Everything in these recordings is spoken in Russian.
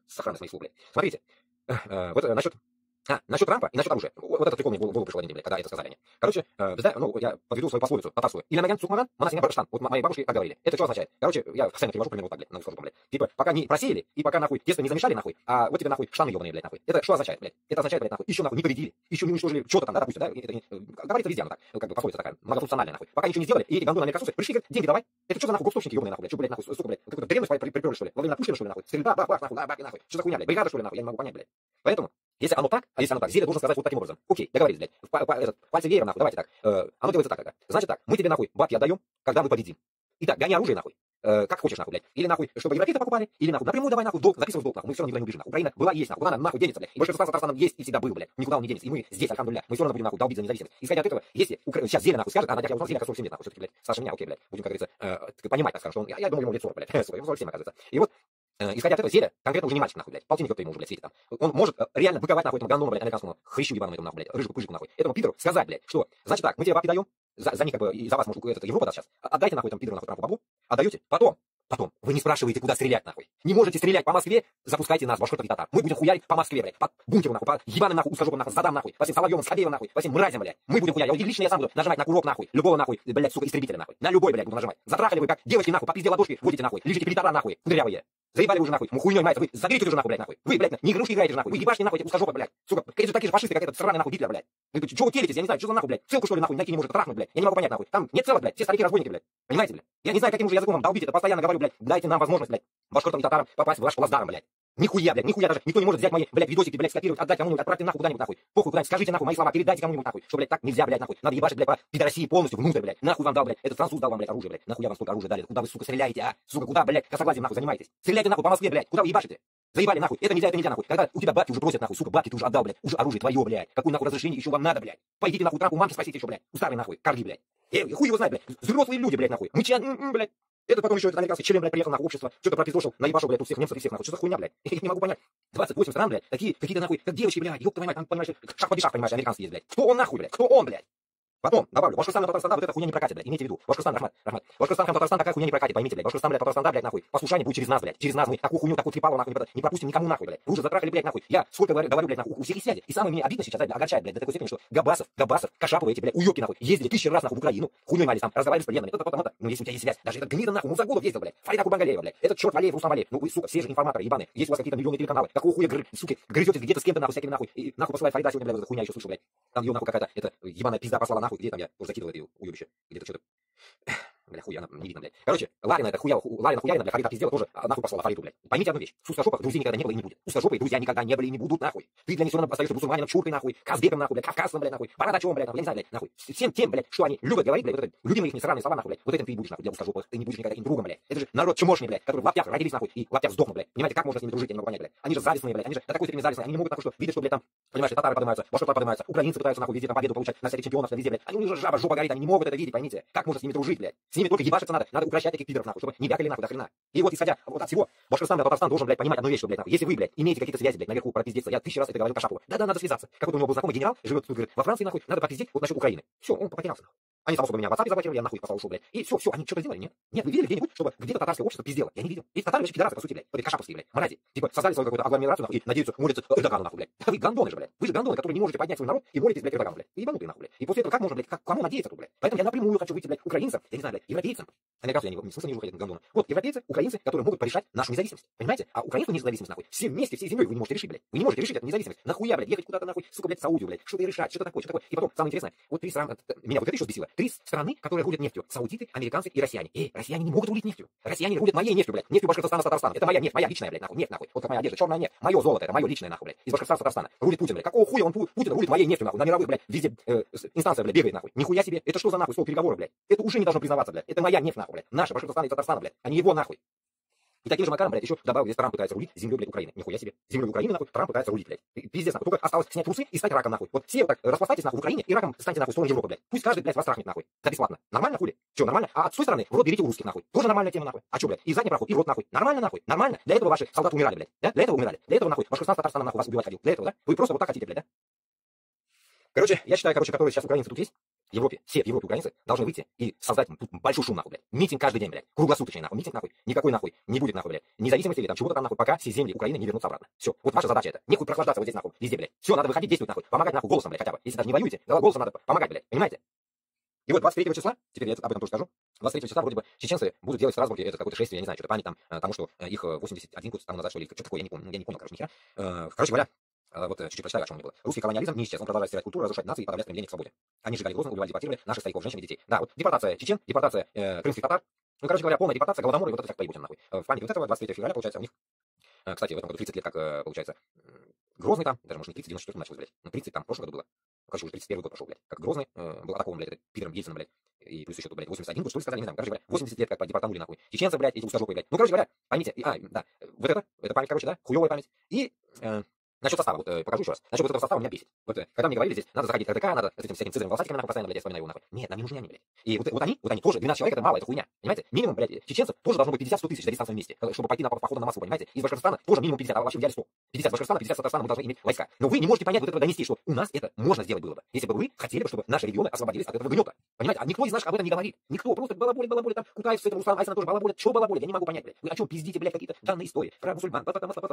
Сохранность моих слов, блядь. Смотрите, вот насчет Трампа и насчет оружия. Вот этот прикол мне в голову пришел один день, блядь, когда это сказали они. Короче, ну, я подведу свою пословицу татарскую. Или наган цукмаган, манасиня барштан. Вот мои бабушки так говорили. Это что означает? Короче, я постоянно перевожу примерно вот так, блядь, на русском, блядь. Типа, пока не просеяли, и пока, нахуй, тесто не замешали, нахуй, а вот тебе, нахуй, штаны ебаные, блядь, нахуй. Это что означает, блядь? Это означает, блядь, нахуй, еще, нахуй, не победили, еще не уничтожили что-то там, да, допустим, да, это не, говорится везде, оно так, как бы пословица такая, многофункциональная, нахуй. Пока ничего не сделали, и эти гандоны американцы пришли, говорят, деньги давай. Это что за, нахуй, госсточники ебаные, нахуй, блядь, что, блядь, нахуй, сука, блядь, какую-то древность приперли, что ли, во время Пушкина, что ли, нахуй, стрельба, бах, нахуй, нахуй, что за хуйня, блядь, бригада, что ли, нахуй, я не могу понять, блядь. Поэтому, если оно так, Зеля должен сказать вот таким образом. Окей, договорились, блядь. Пальцы веером, нахуй, давайте так. Оно делается так. Значит так, мы тебе, нахуй, бабки отдаем, когда мы победим. Итак, гони оружие, нахуй. Как хочешь, нахуй, блядь. Или, нахуй, чтобы европейцы покупали, или, нахуй, напрямую давай, нахуй, долг, записывай в долг, нахуй. Мы все равно никуда не убежим, нахуй. Украина была и есть, нахуй. Куда она, нахуй, денется, блядь. И большинство с Татарстаном есть и всегда был, блядь. Никуда он не денется. И мы здесь, альхамдулилля. Мы все равно будем, нахуй, долбить за независимость. Исходя от этого, если сейчас Зеля, нахуй, скажет, я узнал, Зеля, как 47 лет, нахуй, все-таки, блядь, старше меня, окей, блядь. Будем, как говорится, понимать, так скажем, что он, я думаю, ему лет 40, блядь. 47, оказывается. И вот, исходя от этого, Зеля конкретно уже не мальчик, нахуй, блядь. Полтинник, кто ему уже, блядь, светит там. Он может реально выковать, нахуй, этому гандону, блядь, американскому хрыщу ебаному этому, нахуй, блядь, рыжику, нахуй. Этому пидору сказать, блядь, что, значит так, мы тебе бабки даем, за них, как бы, и за вас, может, это Европа даст сейчас. Отдайте, нахуй, этому пидору, нахуй, Трампу бабу, отдаете, потом, вы не спрашиваете, куда стрелять, нахуй. Не можете стрелять по Москве, запускайте нас, башкортов и татар. Мы будем хуярить по Москве, блядь, по бункеру, нахуй, по ебаным, нахуй, узкожопым, нахуй, задам, нахуй, по всем Соловьевым, Скобеевым, нахуй, по всем мразям, блядь. Мы будем хуярить. Лично я сам буду нажимать на курок, нахуй, любого, нахуй, блядь, сука, истребителя, нахуй. На любой, блядь, буду нажимать. Затрахали вы, как девочки, нахуй, по пизде ладошки водите, нахуй, лежите перед нахуй, дырявые. Заебали уже, нахуй, хуйней мается, вы заберите уже, нахуй, блядь, нахуй. Вы, блядь, не игрушки играете же, нахуй, вы ебашки, нахуй, эти узкожопы, блядь. Сука, какие же такие же фашисты, как этот сраный, нахуй, Гитлер, блядь. Вы чего вы телитесь, я не знаю, что за, нахуй, блядь. Ссылку, что ли, нахуй, найти не может, трахнуть, блядь. Я не могу понять, нахуй. Там нет целых, блядь, все старики-разбойники, блядь. Понимаете, блядь? Я не знаю, каким уже языком вам долбить это, постоянно говорю, блядь, дайте нам возможность, блядь, башкортам и татарам попасть в ваш плацдарм, блядь. Нихуя, блядь, нихуя даже никто не может взять мои, блядь, видосики, блядь, скопировать, отдать кому-нибудь, отправьте нахуй куда-нибудь, нахуй. Похуй куда-нибудь, скажите, нахуй, мои слова, передайте кому-нибудь, нахуй, что, блядь, так нельзя, блядь, нахуй. Надо ебашить, блядь, по пидорасии полностью внутрь, блядь. Нахуй вам дал, блядь, этот француз дал вам, блядь, оружие, блядь. Нахуя вам столько оружия дали, куда вы, сука, стреляете, а? Сука, куда, блядь, косоглазием, нахуй, занимаетесь? Стреляйте, нахуй, по Москве, блядь, куда вы ебашите? Заебали, нахуй, это нельзя, нахуй. Когда у тебя бабки уже просят, нахуй, сука, бабки ты уже отдал, блядь, уже оружие твое, блядь. Какое, нахуй, разрешение еще вам надо, блядь? Пойдите, нахуй, Трампу мамки спросите еще, блядь. У старой, нахуй, корги, блядь. Хуй его знает, блядь. Взрослые люди, блядь, нахуй. блядь. Это потом еще этот американский член, блядь, приехал, нахуй, общество, что-то пропиздошил, наебашил, блядь, тут всех немцев и всех, нахуй. Что за хуйня, блядь? Я не могу понять. 28 стран, блядь, такие, какие-то, нахуй, как девочки, блядь, ёб твою мать, там, понимаешь, шах-падишах, понимаешь, американский есть, блядь. Кто он, нахуй, блядь? Кто он, блядь? Потом, добавлю, Башкортостан и Татарстан, вот эта хуйня не прокатит, блядь, имейте в виду. Башкортостан, Рахмат. Башкортостан, Татарстан, такая хуйня не прокатит, поймите, блядь. Башкортостан, блядь, Татарстан, блядь, нахуй. Послушание будет через нас, блядь. Через нас мы такую хуйню, такую трепалу, нахуй, не пропустим никому, нахуй, блядь. Вы уже затрахали, блядь, нахуй. Я сколько говорю, блядь, нахуй, у всех и сядет. И самое мне обидно сейчас, блядь, огорчает, блядь, до такой степени, что Габасов, Кашаповы эти, блядь, уёбки, нахуй, ездили 1000 раз, нахуй, в Украину, хуйней мались там, разговаривали с пленными, это, ну, если у тебя есть связь, даже этот гнида, нахуй, Мусагулов ездил, блядь, Фарида Кубангалеева, блядь, этот черт Валеев, Рустам Валеев, ну, вы, сука, все же информаторы, ебаные, есть у вас какие-то миллионные телеканалы, какого хуя, суки, грызетесь где-то с кем-то, нахуй, всякими, нахуй, и, нахуй, посылает Фарида сегодня, блядь, хуйня еще слышу, блядь, там ее, нахуй, какая-то, это, ебаная пизда послала, нахуй, где там я уже закидывал это уебище, где-то что-то. Бля, хуя, не видно, блядь. Короче, Ларина, это Ларина хуярина, бля, Фарида пиздела, тоже нахуй послала Фариду, блядь. Поймите одну вещь. С узкожопых друзей никогда не было и не будет. Узкожопые друзья никогда не были и не будут, нахуй. Ты для них все равно остаешься мусульманином, чуркой, нахуй, казбеком, нахуй, блядь, кавказцем, блядь, нахуй, бородачом, блядь, нахуй, я не знаю, блядь, нахуй. Всем тем, блядь, что они любят говорить, блядь, вот это, любимые их несравненные слова, нахуй, блядь, вот этим ты и будешь, нахуй, для узкожопых, ты не будешь никогда им другом, блядь. Это же народ чмошный, блядь, который в лаптях родились, нахуй, и в лаптях сдохнут, блядь. Понимаете, как можно с ними дружить, я не могу понять, блядь. Они же завистные, блядь, они же до такой степени завистные, они не могут, нахуй, что видят, что, блядь, там, понимаешь, татары поднимаются, башкорты поднимаются, украинцы пытаются, нахуй, везде там победу получать на всяких чемпионах, везде, блядь. Они у них же жопа горит, они не могут это видеть, поймите. Как можно с ними дружить, блядь? С ними только ебашиться надо укращать таких пидоров, нахуй, чтобы не бякали, нахуй, до хрена. И вот исходя вот от всего, Башкортостан, блядь, Татарстан должен, блядь, понимать одну вещь, что, блядь, нахуй, если вы, блядь, имеете какие-то связи, блядь, наверху пропиздеться, я 1000 раз это говорил Кашапову. Да, надо связаться. Как вот у него был знакомый генерал, живет, говорит, во Франции, нахуй, надо пропиздеть вот насчет Украины. Все, он потерялся, нахуй. Они само собой меня в WhatsApp заблокировали, я нахуй послал, ушел, блядь. И все, они что-то сделали, нет? Нет, вы видели где-нибудь, чтобы где-то татарское общество пиздело? Я не видел. Эти татары вообще пидорасы, по сути, блядь, вот эти кашаповские, блядь, мрази. Типа, создали свою какую-то агломерацию, нахуй, и надеются, молятся Эрдогану, нахуй, блядь. Вы гандоны же, блядь. Вы же гандоны, которые не можете поднять свой народ и молитесь, блядь, Эрдогану, блядь. Вы ебанутые, нахуй, блядь. И после этого как можно, блядь, кому надеяться тут, блядь? Поэтому я напрямую хочу выйти, блядь, украинцам, я не знаю, блядь, европейцам. Американцам я не в смысле не выходить гандоны. Вот, европейцы, украинцы, которые могут порешать нашу независимость. Понимаете? А украинскую независимость, нахуй, все вместе, всей землей вы не можете решить, блядь. Вы не можете решить эту независимость. Нахуя, блядь, ехать куда-то, нахуй, сука, блядь, в Саудию, блядь, что-то решать, что-то такое, что такое. И потом, самое интересное, вот три страны, меня вот это еще взбесило. 3 страны, которые рулят нефтью. Саудиты, американцы и россияне. Россияне не могут рулить нефтью. Россияне рулят моей нефтью, блядь. Нефтью Башкортостана с Татарстана. Это моя нефть, моя личная, блядь, нахуй, нефть, нахуй. Вот как моя одежда, черная нефть. Мое золото, это мое личное, нахуй, блядь. Из Башкортостана с Татарстана. Рулит Путин, блядь. Какого хуя он Путин рулит моей нефтью, нахуй. На мировых, блядь, везде инстанция, блядь, бегает, нахуй. Нихуя себе. Это что за нахуй стол переговоров, блядь? Это уже не должно признаваться, блядь. Это моя нефть, нахуй, блядь. Наша Башкортостана и Татарстана, блядь. А не его, нахуй. И таким же макаром, блядь, еще добавил, здесь Трамп пытается рулить землей, блядь, Украины. Нихуя себе. Землей Украины, нахуй, Трамп пытается рулить, блядь. Пиздец, нахуй. Только осталось снять трусы и стать раком, нахуй. Вот все вот так распластайтесь, нахуй, в Украине и раком станьте, нахуй, в сторону Европы, блядь. Пусть каждый, блядь, вас трахнет, нахуй. За бесплатно. Нормально, хули? Че, нормально? А с той стороны, в рот берите у русских, нахуй. Тоже нормальная тема, нахуй. А че, блядь? И задний проход, и в рот, нахуй. Нормально, нахуй. Нормально. Для этого ваши солдаты умирали, блядь. Да? Для этого умирали. Для этого, нахуй, Башкортостан с Татарстаном, нахуй, вас убивать ходил. Для этого, да? Вы просто вот так хотите, блядь, да? Короче, я считаю, которые сейчас украинцы тут есть, Европе, все в Европе украинцы должны выйти и создать тут большой шум, нахуй, блядь. Митинг каждый день, блядь. Круглосуточный, нахуй. Митинг, нахуй. Никакой, нахуй, не будет, нахуй, блядь. Независимости или там чего-то там, нахуй, пока все земли Украины не вернутся обратно. Все. Вот ваша задача это. Нехуй прохлаждаться вот здесь, нахуй, везде, блядь. Все, надо выходить, действовать, нахуй. Помогать, нахуй, голосом, блядь, хотя бы. Если даже не воюете, голосом надо помогать, блядь. Понимаете? И вот 23 числа, теперь я об этом тоже скажу, 23 числа вроде бы чеченцы будут делать в Страсбурге это какое-то шествие, я не знаю, что-то память там тому, что их 81 год тому назад, что ли, что такое, я не помню, короче, нихера. Короче говоря, вот чуть-чуть прочитаю, о чем он было. Русский колониализм не исчез, он продолжает стирать культуру, разрушать нации и подавлять стремление к свободе. Они сжигали Грозный, убивали, депортировали наших стариков, женщин и детей. Да, вот депортация чечен, депортация крымских татар, ну, короче говоря, полная депортация, голодомор и вот это как поебутин, нахуй. В память вот этого 23 февраля, получается, у них, кстати, в этом году 30 лет, как получается, Грозный там, даже, может, не 30, 94 началось, блядь, ну, 30 там в прошлом году было. Короче, уже 31 год прошел, блядь, как Грозный был атакован, блядь, это Питером Ельцином, блядь, и плюс еще тут, блядь, 81 год, что ли, сказали, не знаю, короче говоря, 80 лет, как депортанули, нахуй, чеченцы, блядь, эти узкожопые, блядь, ну, короче говоря, поймите, да, вот это память, короче, да, хуёвая память, и насчет состава, вот покажу еще раз. Насчет вот этого состава меня бесит. Вот когда мне говорили здесь, надо заходить в РДК, надо с этим всяким Цезарем Волосатиками, нахуй, постоянно, блядь, я вспоминаю его, нахуй. Нет, нам не нужны они, блядь. И вот они тоже, 12 человек, это мало, это хуйня. Понимаете? Минимум, блядь, чеченцев тоже должно быть 50-100 тысяч за дистанцию вместе, чтобы пойти на походу на Москву, понимаете? Из Башкортостана тоже минимум 50, а вообще в идеале 100. 50 с Башкортостана, 50 с Татарстана мы должны иметь войска. Но вы не можете понять вот этого донести, что у нас это можно сделать было бы. Если бы вы хотели бы, чтобы наши регионы освободились от этого гнета. Понимаете? А никто из наших об этом не говорит. Никто. Просто балаболит, там, Кутаев с этим Руслан Айсена тоже балаболит. Что балаболит? Я не могу понять, блядь. Вы о чем пиздите, блядь, какие-то данные истории про мусульман,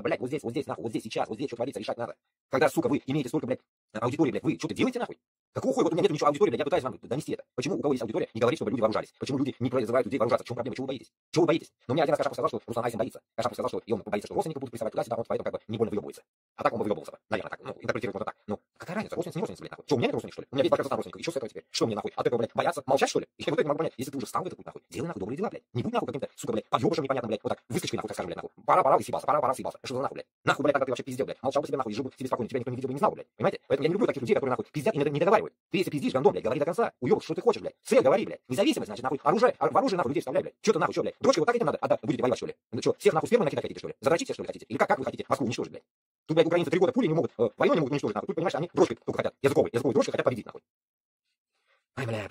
блядь, вот здесь, нахуй, вот здесь, сейчас, вот здесь, что творится, решать надо. Когда, сука, вы имеете столько, блядь, аудитории, блядь, вы что-то делаете, нахуй? Какого хуя? Вот у меня нет ничего аудитории, блядь, я пытаюсь вам донести это. Почему у кого есть аудитория, не говорит, чтобы люди вооружались? Почему люди не призывают людей вооружаться? В чем проблема? Чего вы боитесь? Чего вы боитесь? Но мне один раз Кашапов сказал, что Руслан Айсен боится. Кашапов сказал, что и он боится, что родственники будут прессовать туда-сюда, он поэтому как бы не больно выебывается. А так он бы выебывался бы. Наверное, так. Ну, интерпретирует можно так. Ну, какая разница? Родственницы, не родственницы, блядь, нахуй. Что, у меня нет родственников, что ли? У меня весь Башкортостан родственников. И что с этого теперь? Что мне, нахуй? От этого, блядь, бояться? Молчать, что ли? И вот это не могу понять. Если ты уже стал в этот путь, нахуй, делай, нахуй, добрые дела, блядь. Не будь, нахуй, каким-то, сука, блядь, подъебышем непонятным, блядь, вот так, выскочкой, нахуй, так скажем, блядь, нахуй. Пора, и съебался, Что за нахуй, блядь? Нахуй, блядь, тогда ты вообще пиздел, блядь. Молчал бы себе, нахуй, и жил бы себе спокойно, тебя никто не видел бы, не знал, блядь. Понимаете? Поэтому я не люблю таких людей, которые, нахуй, пиздят и не договаривают. Ты если пиздишь, гандон, блядь, говори до конца. Уёбок, что ты хочешь, блядь? Цель говори, блядь. Независимость, значит, нахуй, оружие, нахуй, людей вставляй, блядь. Что ты, нахуй, что, блядь? Дрочкой вот так этим надо отдать, будете воевать, что ли? Ну что, всех, нахуй, спермой накидать хотите, что ли? Задрочить, что ли, хотите? Или как вы хотите Москву уничтожить, блядь? Тут, блядь, украинцы 3 года пули не могут, войну не могут уничтожить, нахуй. Тут, понимаешь, они дрочкой только хотят, языковой дрочкой хотят победить, нахуй. Ай, бля,